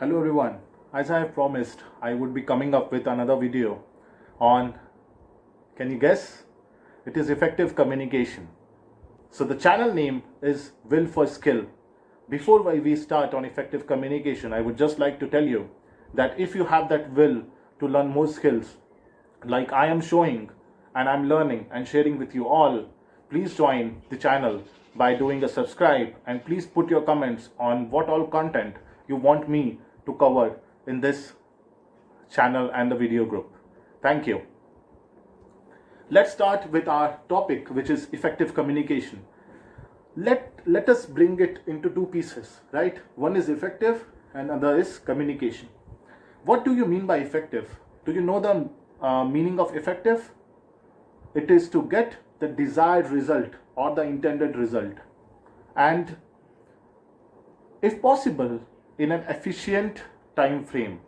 Hello everyone. As I have promised, I would be coming up with another video on, can you guess? It is effective communication. So the channel name is Will for Skill. Before we start on effective communication, I would just like to tell you that if you have that will to learn more skills, like I am showing and I'm learning and sharing with you all, please join the channel by doing a subscribe, and please put your comments on what all content you want me to cover in this channel and the video group. Thank you. Let's start with our topic, which is effective communication. Let us bring it into two pieces, right? One is effective and other is communication. What do you mean by effective? Do you know the meaning of effective? It is to get the desired result or the intended result, and if possible in an efficient time frame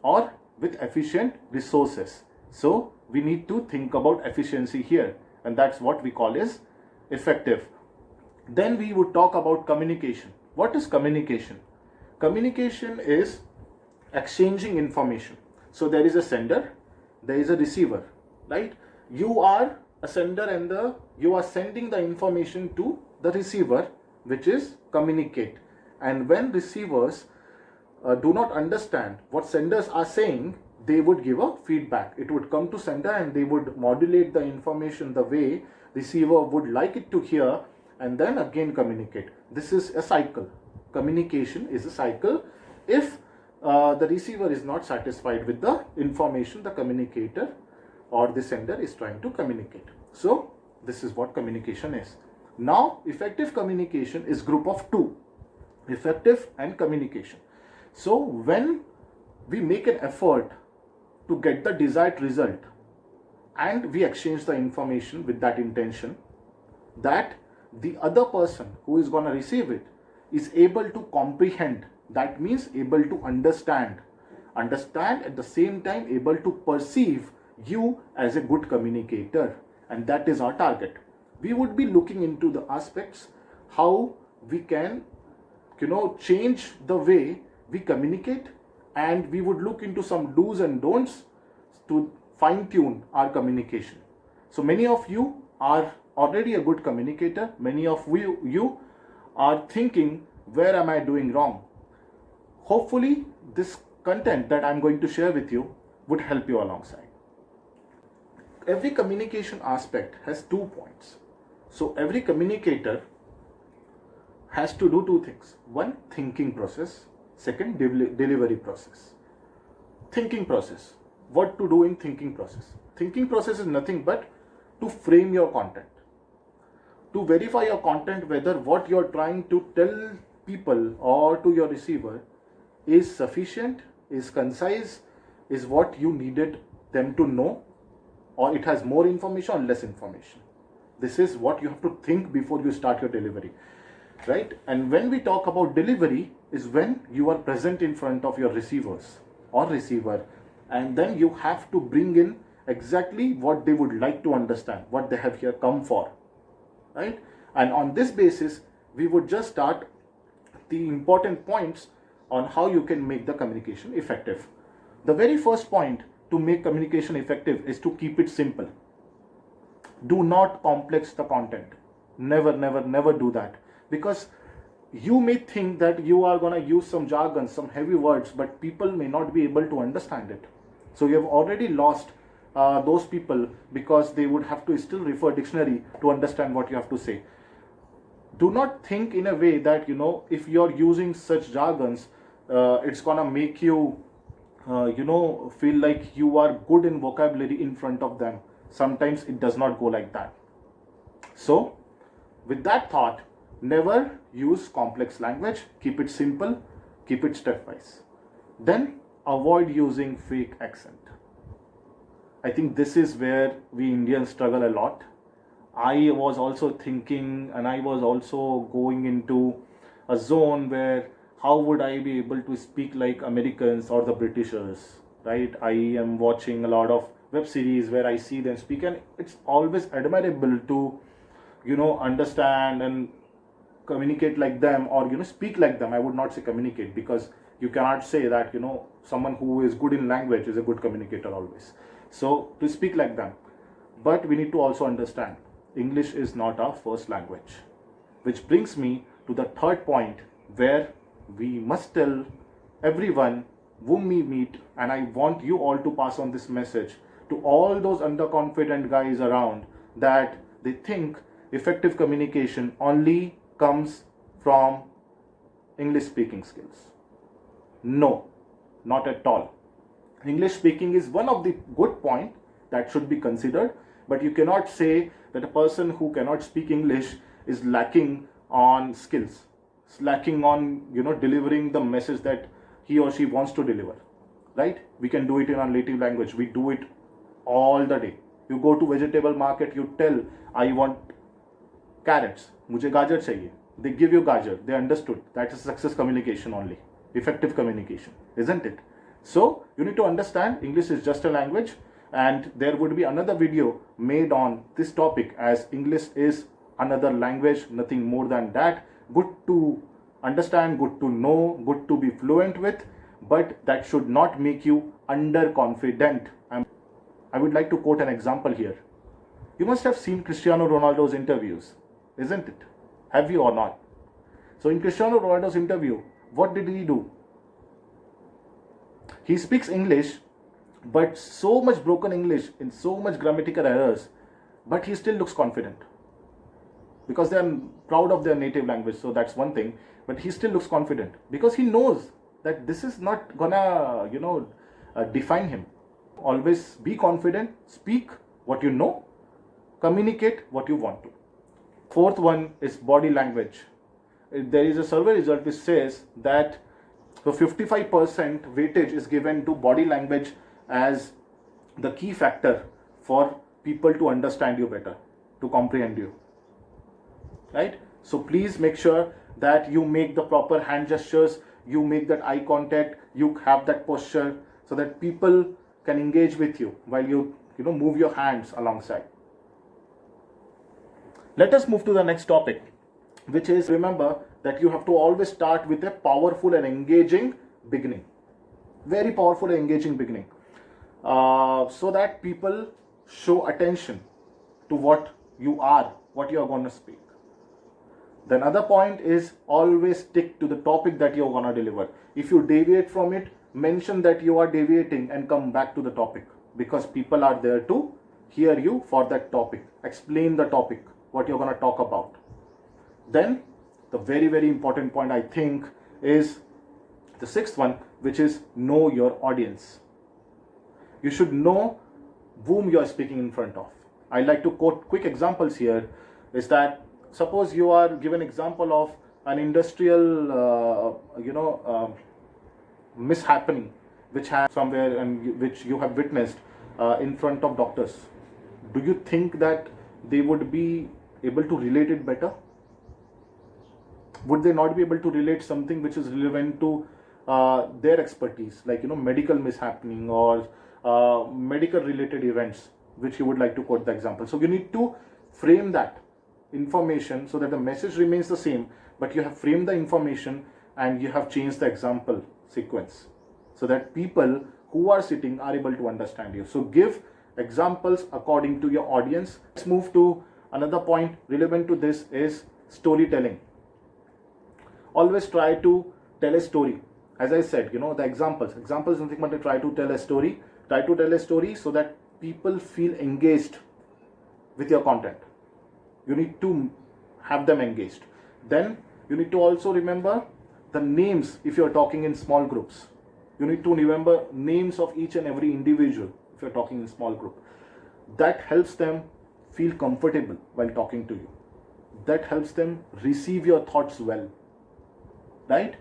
or with efficient resources. So we need to think about efficiency here, and that's what we call as effective. Then we would talk about communication. What is communication? Communication is exchanging information. So there is a sender, there is a receiver, right? You are a sender and you are sending the information to the receiver, which is communicate. And when receivers do not understand what senders are saying, they would give a feedback. It would come to sender and they would modulate the information the way receiver would like it to hear, and then again communicate. This is a cycle. Communication is a cycle. If the receiver is not satisfied with the information the communicator or the sender is trying to communicate. So this is what communication is. Now effective communication is group of two, effective and communication. So when we make an effort to get the desired result and we exchange the information with that intention that the other person who is going to receive it is able to comprehend, that means able to understand at the same time able to perceive you as a good communicator, and that is our target. We would be looking into the aspects how we can change the way we communicate, and we would look into some do's and don'ts to fine tune our communication. So many of you are already a good communicator. Many of you are thinking, where am I doing wrong? Hopefully this content that I'm going to share with you would help you alongside. Every communication aspect has 2 points. So every communicator has to do 2 things. One, thinking process. Second, delivery process. Thinking process. What to do in thinking process? Thinking process is nothing but to frame your content, to verify your content whether what you're trying to tell people or to your receiver is sufficient, is concise, is what you needed them to know, or it has more information or less information. This is what you have to think before you start your delivery, right? And when we talk about delivery is when you are present in front of your receivers or receiver, and then you have to bring in exactly what they would like to understand, what they have here come for, right? And on this basis we would just start the important points on how you can make the communication effective. The very first point to make communication effective is to keep it simple. Do not complex the content. Never do that, because you may think that you are going to use some jargon, some heavy words, but people may not be able to understand it. So you have already lost those people, because they would have to still refer dictionary to understand what you have to say. Do not think in a way that if you're using such jargons, it's gonna make you feel like you are good in vocabulary in front of them. Sometimes it does not go like that. So with that thought, never use complex language. Keep it simple, keep it stepwise. Then avoid using fake accent. I think this is where we Indians struggle a lot. I was also thinking, and I was also going into a zone where how would I be able to speak like Americans or the Britishers, right? I am watching a lot of web series where I see them speak, and it's always admirable to understand and communicate like them, or speak like them. I would not say communicate, because you cannot say that someone who is good in language is a good communicator always. So to speak like them. But we need to also understand English is not our first language, which brings me to the third point, where we must tell everyone whom we meet, and I want you all to pass on this message to all those underconfident guys around, that they think effective communication only comes from English speaking skills. No, not at all. English speaking is one of the good point that should be considered, but you cannot say that a person who cannot speak English is lacking on skills, is lacking on delivering the message that he or she wants to deliver, right? We can do it in our native language. We do it all the day. You go to vegetable market, you tell, I want carrots, mujhe gajar chahiye. They give you gajar. They understood. That is success communication only. Effective communication, isn't it? So you need to understand English is just a language, and there would be another video made on this topic, as English is another language, nothing more than that. Good to understand, good to know, good to be fluent with, but that should not make you underconfident. I would like to quote an example here. You must have seen Cristiano Ronaldo's interviews, isn't it? Have you or not? So in Cristiano Ronaldo's interview, what did he do? He speaks English, but so much broken English, in so much grammatical errors, but he still looks confident, because they are proud of their native language. So that's one thing, but he still looks confident because he knows that this is not gonna define him. Always be confident, speak what you know, communicate what you want to. Fourth one is body language. There is a survey result which says that the 55% weightage is given to body language as the key factor for people to understand you better, to comprehend you, right? So please make sure that you make the proper hand gestures, you make that eye contact, you have that posture, so that people can engage with you while you move your hands alongside. Let us move to the next topic, which is, remember that you have to always start with a powerful and engaging beginning. Very powerful and engaging beginning. So that people show attention to what you are going to speak. The another point is, always stick to the topic that you're going to deliver. If you deviate from it, mention that you are deviating and come back to the topic, because people are there to hear you for that topic. Explain the topic, what you're going to talk about. Then the very, very important point, I think, is the sixth one, which is know your audience. You should know whom you are speaking in front of. I like to quote quick examples here. Is that, suppose you are given example of an industrial mishappening which has somewhere, and which you have witnessed in front of doctors. Do you think that they would be able to relate it better? Would they not be able to relate something which is relevant to their expertise, like medical mishappening or medical related events, which you would like to quote the example? So you need to frame that information so that the message remains the same, but you have framed the information and you have changed the example sequence, so that people who are sitting are able to understand you. So give examples according to your audience. Let's move to another point relevant to this, is storytelling. Always try to tell a story. As I said, the examples is nothing but to try to tell a story. Try to tell a story so that people feel engaged with your content. You need to have them engaged. Then you need to also remember the names. If you're talking in small groups, you need to remember names of each and every individual if you're talking in small group. That helps them feel comfortable while talking to you. That helps them receive your thoughts well, right?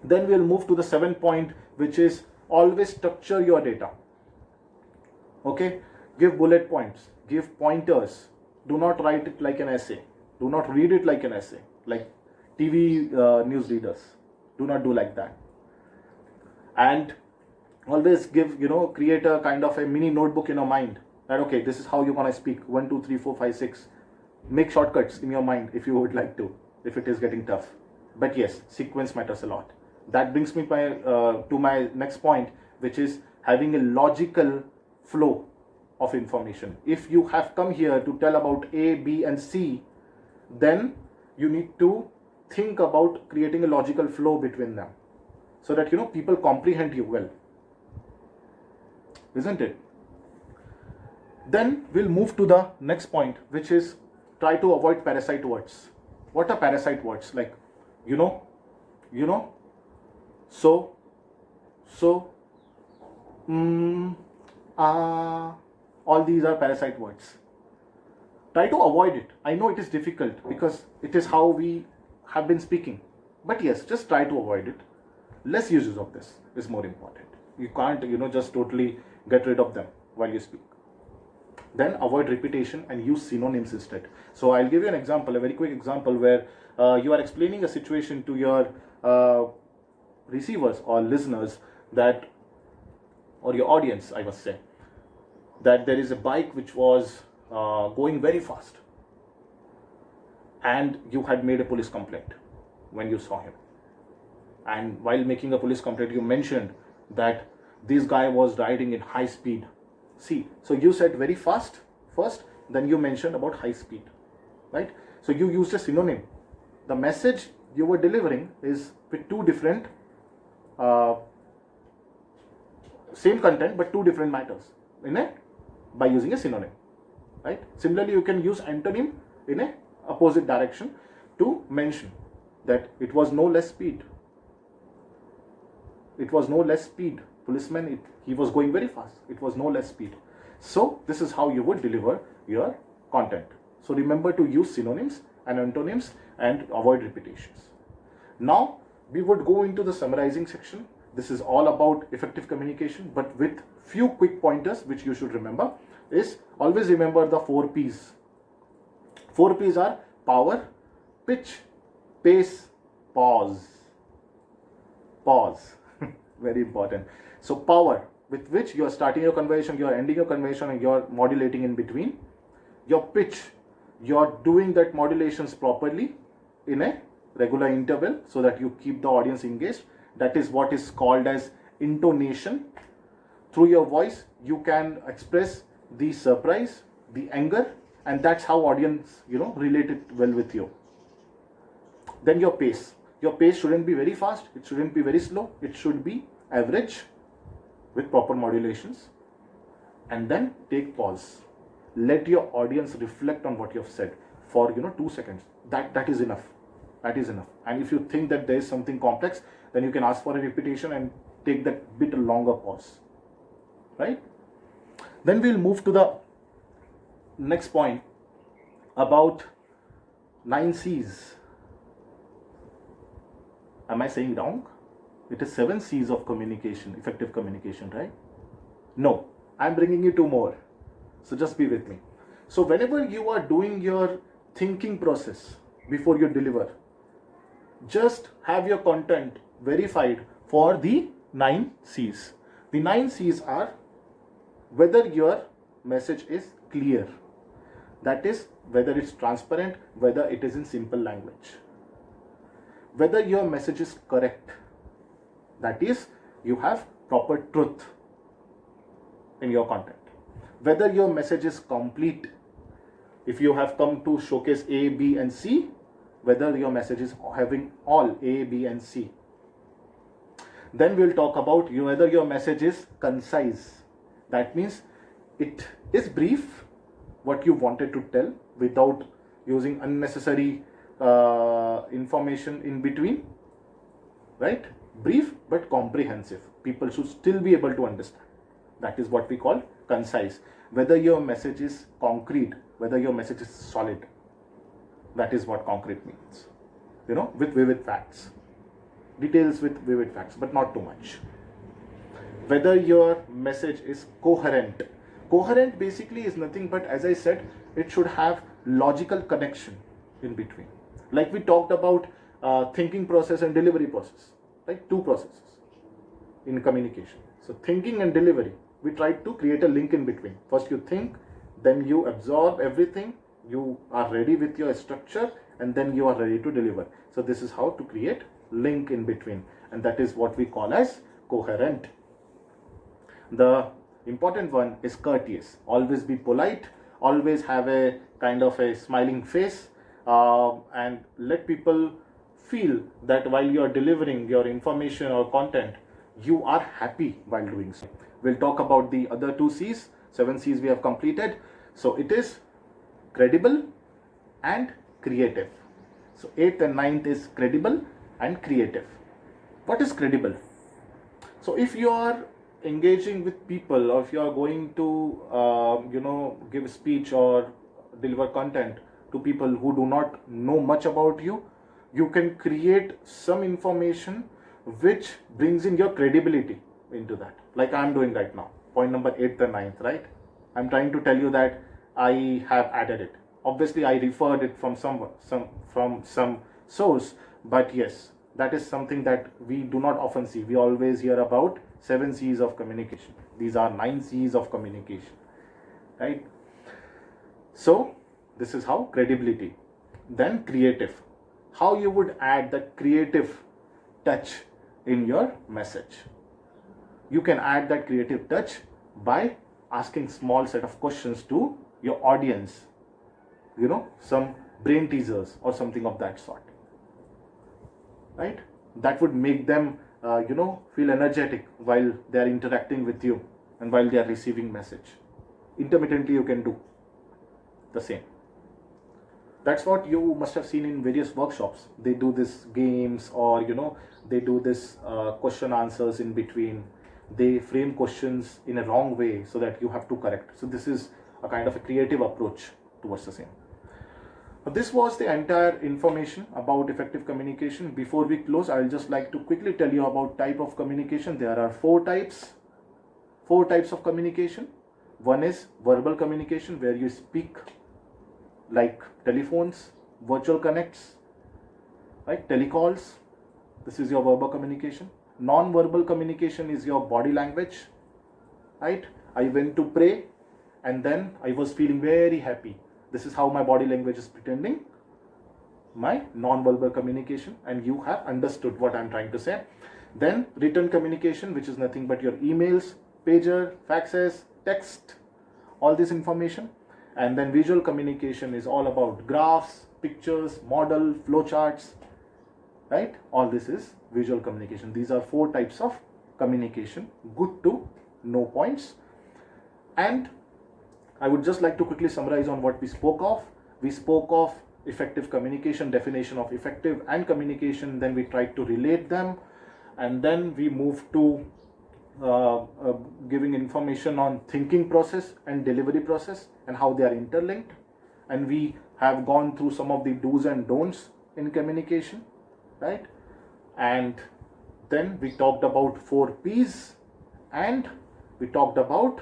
Then we'll move to the seventh point, which is always structure your data. Okay, give bullet points, give pointers. Do not write it like an essay. Do not read it like an essay, like TV news readers. Do not do like that. And always give, create a kind of a mini notebook in your mind, that this is how you're gonna speak, 1 2 3 4 5 6. Make shortcuts in your mind if you would like to. if it is getting tough. But yes, sequence matters a lot. That brings me to my next point, which is having a logical flow of information. If you have come here to tell about A, B, and C, then you need to think about creating a logical flow between them so that people comprehend you well, isn't it? Then we'll move to the next point, which is try to avoid parasite words. What are parasite words? Like, you know, so, all these are parasite words. Try to avoid it. I know it is difficult because it is how we have been speaking. But yes, just try to avoid it. Less uses of this is more important. You can't, just totally get rid of them while you speak. Then avoid repetition and use synonyms instead. So I'll give you an example, a very quick example where you are explaining a situation to your receivers or listeners or your audience, I must say, that there is a bike which was going very fast and you had made a police complaint when you saw him. And while making a police complaint, you mentioned that this guy was riding in high speed. See, so you said very fast first, then you mentioned about high speed, right? So you used a synonym. The message you were delivering is with two different, same content, but two different matters by using a synonym, right? Similarly, you can use antonym in a opposite direction to mention that it was no less speed. It was no less speed. Policeman, he was going very fast. It was no less speed. So this is how you would deliver your content. So remember to use synonyms and antonyms and avoid repetitions. Now we would go into the summarizing section. This is all about effective communication, but with few quick pointers which you should remember is always remember the 4 P's. 4 P's are power, pitch, pace, pause. Pause. Very important. So power, with which you are starting your conversation, you are ending your conversation, and you are modulating in between. Your pitch, you are doing that modulations properly in a regular interval so that you keep the audience engaged. That is what is called as intonation. Through your voice, you can express the surprise, the anger, and that's how audience, relate it well with you. Then your pace. Your pace shouldn't be very fast. It shouldn't be very slow. It should be average with proper modulations. And then take pause. Let your audience reflect on what you have said for 2 seconds. That is enough. That is enough. And if you think that there is something complex, then you can ask for a repetition and take that bit longer pause. Right? Then we'll move to the next point about 9 C's. Am I saying wrong? It is 7 C's of communication, effective communication, right? No, I'm bringing you 2 more. So just be with me. So whenever you are doing your thinking process before you deliver, just have your content verified for the 9 C's. The 9 C's are whether your message is clear. That is, whether it's transparent, whether it is in simple language. Whether your message is correct. That is, you have proper truth in your content. Whether your message is complete. If you have come to showcase A, B, and C, whether your message is having all A, B, and C. Then we'll talk about whether your message is concise. That means it is brief, what you wanted to tell, without using unnecessary information in between, right? Brief but comprehensive. People should still be able to understand. That is what we call concise. Whether your message is concrete, whether your message is solid. That is what concrete means. With vivid facts. Details with vivid facts, but not too much. Whether your message is coherent. Coherent basically is nothing but, as I said, it should have logical connection in between. Like we talked about thinking process and delivery process, right? 2 processes in communication. So thinking and delivery, we tried to create a link in between. First you think, then you absorb everything, You are ready with your structure, and then you are ready to deliver. So this is how to create link in between, and that is what we call as coherent. The important one is courteous. Always be polite, always have a kind of a smiling face, and let people feel that while you are delivering your information or content, you are happy while doing so. We'll talk about the other 2 C's. 7 C's we have completed. So it is credible and creative. So 8th and 9th is credible and creative. What is credible? So if you are engaging with people, or if you are going to give speech or deliver content to people who do not know much about you, you can create some information which brings in your credibility into that, like I'm doing right now. Point number 8th and 9th, right? I'm trying to tell you that I have added it. Obviously I referred it from some source, but yes, that is something that we do not often see. We always hear about 7 C's of communication. These are 9 C's of communication, right? So this is how credibility. Then creative. How you would add that creative touch in your message. You can add that creative touch by asking small set of questions to your audience, some brain teasers or something of that sort, right? That would make them feel energetic while they are interacting with you and while they are receiving message. Intermittently you can do the same. That's what you must have seen in various workshops. They do this games, or they do this question answers in between. They frame questions in a wrong way so that you have to correct. So this is a kind of a creative approach towards the same. This was the entire information about effective communication. Before we close, I'll just like to quickly tell you about type of communication. There are 4 types of communication. One is verbal communication, where you speak, like telephones, virtual connects, right? Telecalls. This is your verbal communication. Non-verbal communication is your body language, right? I went to pray and then I was feeling very happy. This is how my body language is pretending my non-verbal communication, and you have understood what I'm trying to say. Then written communication, which is nothing but your emails, pager, faxes, text, all this information. And then visual communication is all about graphs, pictures, model, flowcharts, right? All this is visual communication. These are 4 types of communication. Good to know points. And I would just like to quickly summarize on what we spoke of. We spoke of effective communication, definition of effective and communication. Then we tried to relate them. And then we moved to giving information on thinking process and delivery process and how they are interlinked. And we have gone through some of the do's and don'ts in communication, right? And then we talked about 4 P's, and we talked about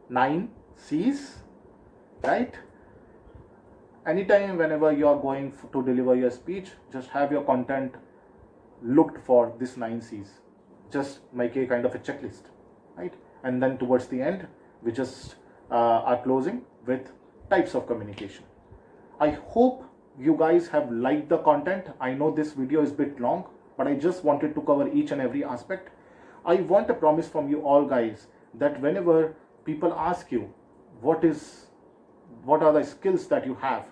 9 C's, right? Anytime, whenever you are going to deliver your speech, just have your content looked for this 9 C's. Just make a kind of a checklist, right? And then towards the end, we just are closing with types of communication. I hope you guys have liked the content. I know this video is a bit long, but I just wanted to cover each and every aspect. I want a promise from you all guys that whenever people ask you what are the skills that you have,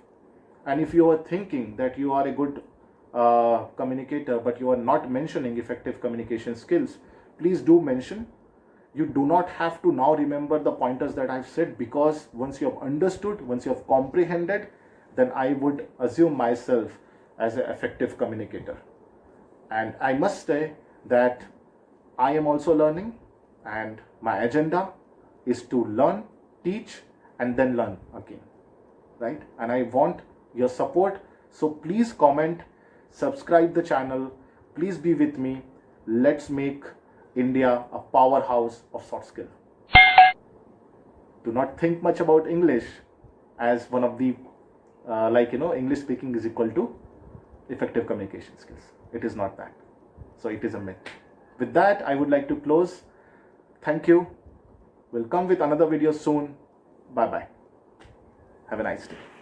and if you are thinking that you are a good communicator but you are not mentioning effective communication skills, please do mention. You do not have to now remember the pointers that I've said, because once you have understood, once you have comprehended, then I would assume myself as an effective communicator. And I must say that I am also learning, and my agenda is to learn, teach, and then learn again, right? And I want your support. So please comment, subscribe the channel, please be with me. Let's make India a powerhouse of soft skill. Do not think much about English as one of the English speaking is equal to effective communication skills. It is not that. So it is a myth. With that, I would like to close. Thank you. We'll come with another video soon. Bye bye. Have a nice day.